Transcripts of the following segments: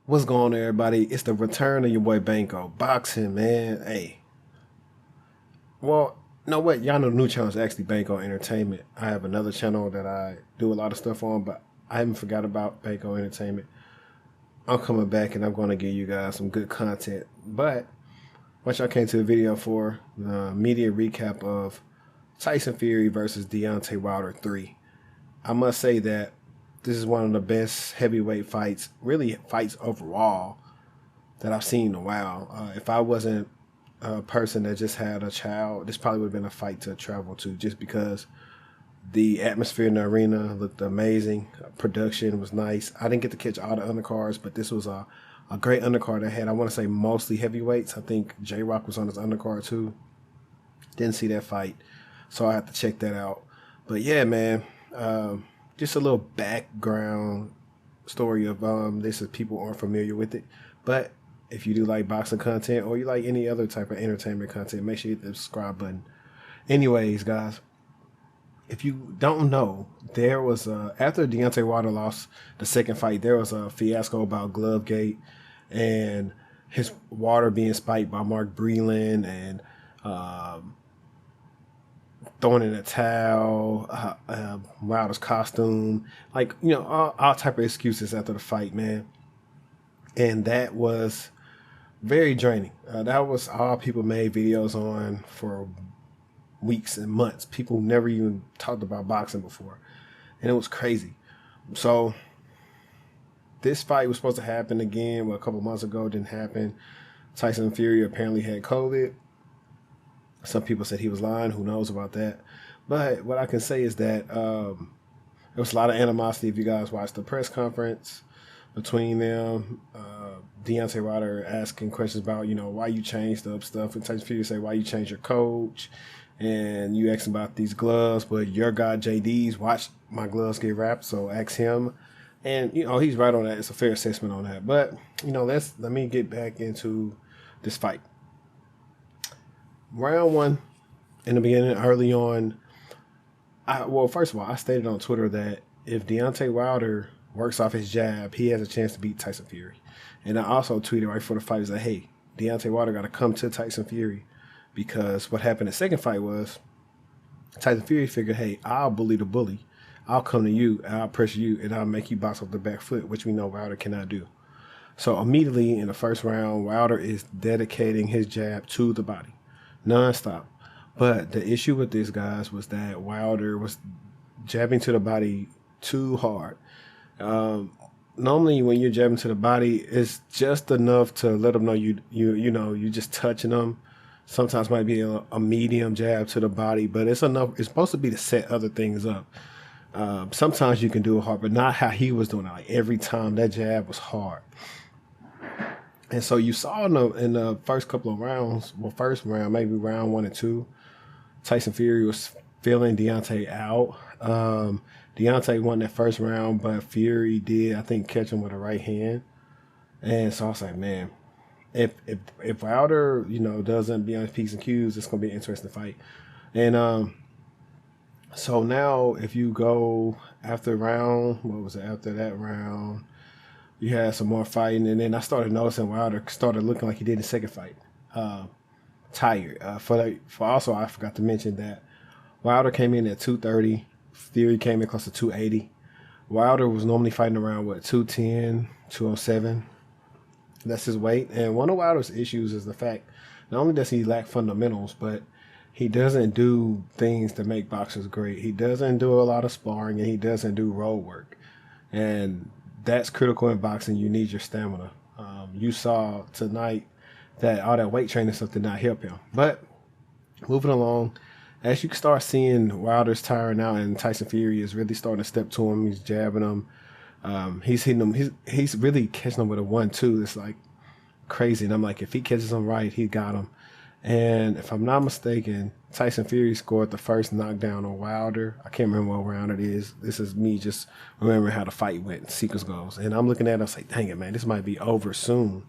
What's going on, everybody? It's the return of your boy Banco. Boxing, man. Hey. Well, know what? Y'all know the new channel is actually Banco Entertainment. I have another channel that I do a lot of stuff on, but I haven't forgot about Banco Entertainment. I'm coming back and I'm going to give you guys some good content. But what y'all came to the video for, the media recap of Tyson Fury versus Deontay Wilder 3. I must say that this is one of the best heavyweight fights, really fights overall, that I've seen in a while. If I wasn't a person that just had a child, this probably would have been a fight to travel to, just because the atmosphere in the arena looked amazing. Production was nice. I didn't get to catch all the undercards, but this was a great undercard that had, I want to say, mostly heavyweights. I think J-Rock was on his undercard too. Didn't see that fight, so I have to check that out. But yeah, man. Just a little background story of this, if people aren't familiar with it. But if you do like boxing content or you like any other type of entertainment content, make sure you hit the subscribe button. Anyways, guys, if you don't know, there was after Deontay Wilder lost the second fight, there was a fiasco about Glovegate and his water being spiked by Mark Breland and throwing in a towel, Wilder's costume, like, you know, all type of excuses after the fight, man. And that was very draining. That was all people made videos on for weeks and months. People never even talked about boxing before, and it was crazy. So this fight was supposed to happen again, a couple months ago. Didn't happen. Tyson Fury apparently had COVID. Some people said he was lying. Who knows about that? But what I can say is that there was a lot of animosity. If you guys watched the press conference between them, Deontay Wilder asking questions about, you know, why you changed up stuff, and Tyson Fury say, why you changed your coach, and you asked about these gloves, but your guy JD's watched my gloves get wrapped, so ask him. And, you know, he's right on that. It's a fair assessment on that. But, you know, let me get back into this fight. Round one, in the beginning, early on, well, first of all, I stated on Twitter that if Deontay Wilder works off his jab, he has a chance to beat Tyson Fury. And I also tweeted right before the fight, was like, hey, Deontay Wilder got to come to Tyson Fury, because what happened in the second fight was Tyson Fury figured, hey, I'll bully the bully. I'll come to you, and I'll pressure you, and I'll make you box off the back foot, which we know Wilder cannot do. So immediately in the first round, Wilder is dedicating his jab to the body, nonstop. But the issue with this, guys, was that Wilder was jabbing to the body too hard. Normally, when you're jabbing to the body, it's just enough to let them know you just touching them. Sometimes might be a medium jab to the body, but it's enough. It's supposed to be to set other things up. Sometimes you can do it hard, but not how he was doing it. Like every time that jab was hard. And so you saw in the first couple of rounds, well, first round, maybe round 1 and 2, Tyson Fury was feeling Deontay out. Deontay won that first round, but Fury did, I think, catch him with a right hand. And so I was like, man, if Wilder, you know, doesn't be on his P's and Q's, it's going to be an interesting fight. And so now if you go after after that round, you had some more fighting, and then I started noticing Wilder started looking like he did in the second fight. Tired. For also, I forgot to mention that Wilder came in at 230. Fury came in close to 280. Wilder was normally fighting around, 210, 207. That's his weight. And one of Wilder's issues is the fact, not only does he lack fundamentals, but he doesn't do things to make boxers great. He doesn't do a lot of sparring, and he doesn't do road work. And that's critical in boxing. You need your stamina. You saw tonight that all that weight training stuff did not help him. But moving along, as you start seeing Wilder's tiring out and Tyson Fury is really starting to step to him, he's jabbing him, he's hitting him, he's really catching him with a 1-2. It's like crazy. And I'm like, if he catches him right, he got him. And if I'm not mistaken, Tyson Fury scored the first knockdown on Wilder. I can't remember what round it is. This is me just remembering how the fight went, sequence goes. And I'm looking at it, I was like, dang it, man, this might be over soon.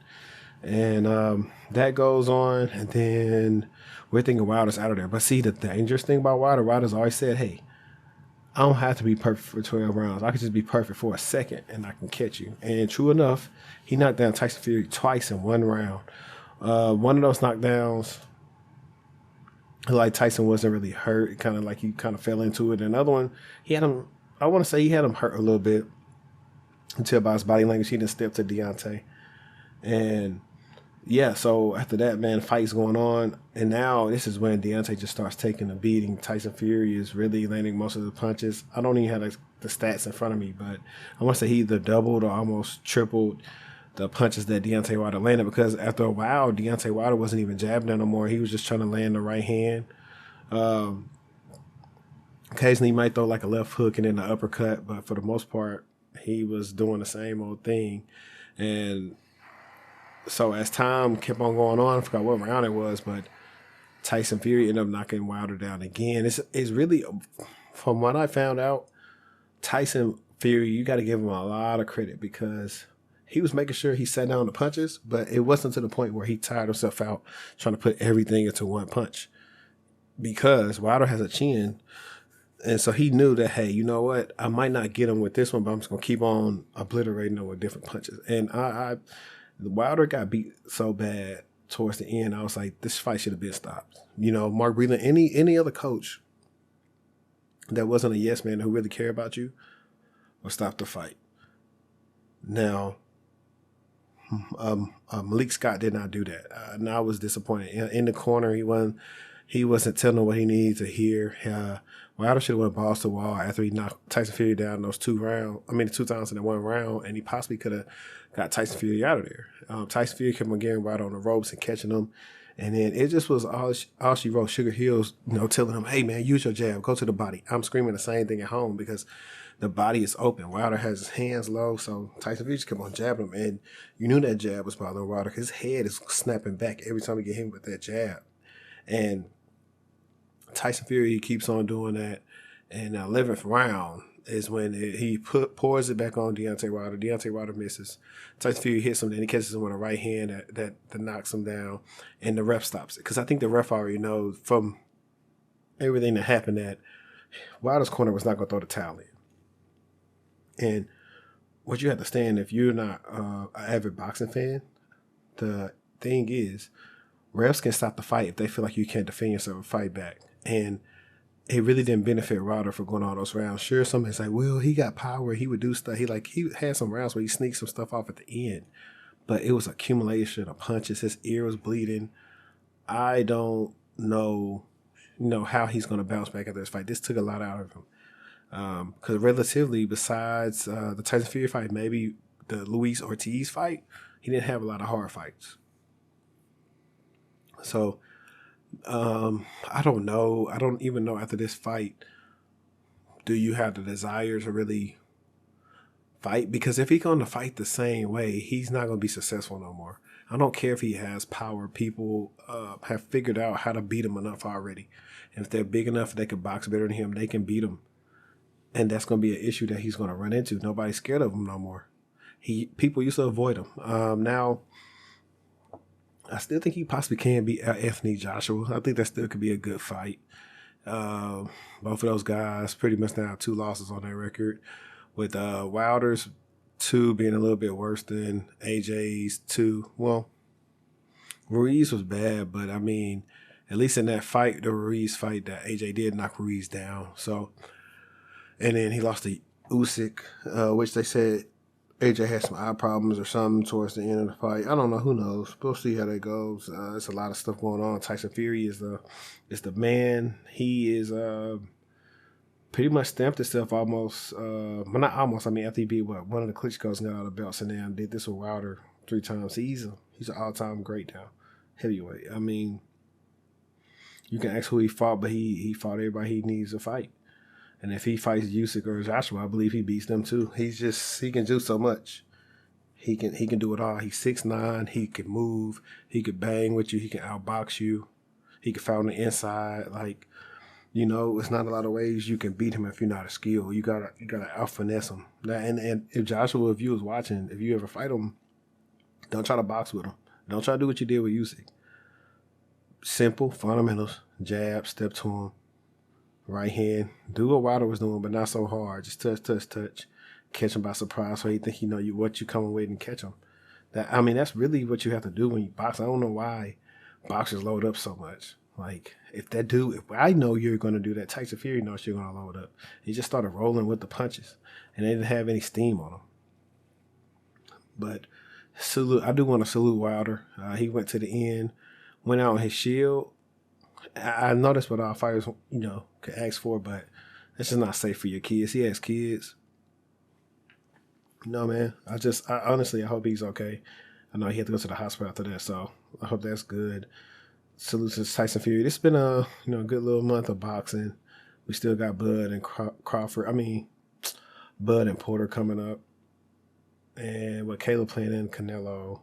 And that goes on, and then we're thinking Wilder's out of there. But see, the dangerous thing about Wilder's always said, hey, I don't have to be perfect for 12 rounds. I could just be perfect for a second and I can catch you. And true enough, he knocked down Tyson Fury twice in one round. One of those knockdowns, like Tyson wasn't really hurt. Kind of like he kind of fell into it. Another one, he had him, I want to say he had him hurt a little bit until by his body language, he didn't step to Deontay. And yeah, so after that, man, fights going on. And now this is when Deontay just starts taking a beating. Tyson Fury is really landing most of the punches. I don't even have the stats in front of me, but I want to say he either doubled or almost tripled the punches that Deontay Wilder landed, because after a while, Deontay Wilder wasn't even jabbing no more. He was just trying to land the right hand. Occasionally, he might throw like a left hook and then an uppercut, but for the most part, he was doing the same old thing. And so as time kept on going on, I forgot what round it was, but Tyson Fury ended up knocking Wilder down again. It's really, from what I found out, Tyson Fury, you got to give him a lot of credit, because he was making sure he sat down the punches, but it wasn't to the point where he tired himself out trying to put everything into one punch, because Wilder has a chin. And so he knew that, hey, you know what? I might not get him with this one, but I'm just going to keep on obliterating him with different punches. And Wilder got beat so bad towards the end, I was like, this fight should have been stopped. You know, Mark Breland, any other coach that wasn't a yes man who really cared about you would stop the fight. Now, Malik Scott did not do that. And I was disappointed. In the corner, he wasn't telling him what he needed to hear. Wilder should have went balls to the wall after he knocked Tyson Fury down those 2 times in that one round, and he possibly could have got Tyson Fury out of there. Tyson Fury kept on getting Wilder on the ropes and catching him, and then it just was all she wrote. Sugar Hill's, telling him, "Hey man, use your jab, go to the body." I'm screaming the same thing at home because the body is open. Wilder has his hands low, so Tyson Fury just kept on jabbing him, and you knew that jab was bothering Wilder because his head is snapping back every time he get hit with that jab, and Tyson Fury keeps on doing that, and the 11th round is when he pours it back on Deontay Wilder. Deontay Wilder misses. Tyson Fury hits him, then he catches him with a right hand that knocks him down, and the ref stops it. Because I think the ref already knows from everything that happened that Wilder's corner was not going to throw the towel in. And what you have to understand, if you're not an avid boxing fan, the thing is, refs can stop the fight if they feel like you can't defend yourself and fight back. And it really didn't benefit Wilder for going all those rounds. Sure, somebody say, well, he got power. He would do stuff. He had some rounds where he sneaked some stuff off at the end. But it was accumulation of punches. His ear was bleeding. I don't know, how he's going to bounce back after this fight. This took a lot out of him. Because relatively, besides the Tyson Fury fight, maybe the Luis Ortiz fight, he didn't have a lot of hard fights. So, I don't know. I don't even know after this fight, do you have the desire to really fight? Because if he's going to fight the same way, he's not going to be successful no more. I don't care if he has power. People have figured out how to beat him enough already. And if they're big enough, they can box better than him, they can beat him. And that's going to be an issue that he's going to run into. Nobody's scared of him no more. People used to avoid him. Now, I still think he possibly can beat Anthony Joshua. I think that still could be a good fight. Both of those guys pretty much now have 2 losses on their record, with Wilder's 2 being a little bit worse than AJ's 2. Well, Ruiz was bad, but I mean, at least in that fight, the Ruiz fight, that AJ did knock Ruiz down. So, and then he lost to Usyk, which they said AJ had some eye problems or something towards the end of the fight. I don't know. Who knows? We'll see how that goes. There's a lot of stuff going on. Tyson Fury is the man. He is pretty much stamped himself almost. But not almost. I mean, after he beat one of the Klitschko's and got all the belts, and then did this with Wilder 3 times. He's an all-time great now, heavyweight. I mean, you can ask who he fought, but he fought everybody he needs to fight. And if he fights Usyk or Joshua, I believe he beats them too. He can do so much. He can do it all. He's 6'9". He can move. He could bang with you. He can outbox you. He can fight on the inside. It's not a lot of ways you can beat him if you're not a skill. You gotta out finesse him. And if Joshua, if you was watching, if you ever fight him, don't try to box with him. Don't try to do what you did with Usyk. Simple fundamentals. Jab, step to him. Right hand. Do what Wilder was doing, but not so hard. Just touch, touch, touch. Catch him by surprise so he think he know you what you coming with and catch him. That's really what you have to do when you box. I don't know why boxers load up so much. Like, if I know you're going to do that, Tyson Fury knows you're going to load up. He just started rolling with the punches, and they didn't have any steam on him. But I do want to salute Wilder. He went to the end, went out on his shield. I know that's what all fighters, could ask for, but it's just not safe for your kids. He has kids. No, man. Honestly, I hope he's okay. I know he had to go to the hospital after that, so I hope that's good. Salute to Tyson Fury. This has been a good little month of boxing. We still got Bud and Bud and Porter coming up, and with Caleb playing in Canelo.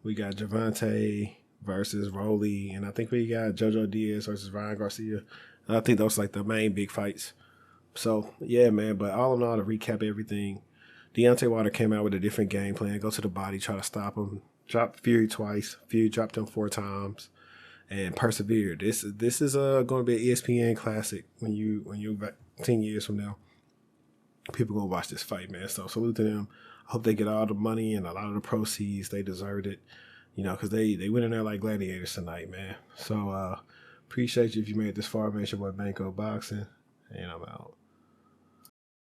We got Javante versus Rolly, and I think we got JoJo Diaz versus Ryan Garcia. And I think those like the main big fights. So yeah, man. But all in all, to recap everything, Deontay Wilder came out with a different game plan. Go to the body, try to stop him. Dropped Fury twice. Fury dropped him 4 times, and persevered. This is going to be an ESPN classic when you back 10 years from now. People gonna watch this fight, man. So salute to them. I hope they get all the money and a lot of the proceeds. They deserved it, because they went in there like gladiators tonight, man. So appreciate you if you made it this far, man. It's your boy Banco Boxing, and I'm out.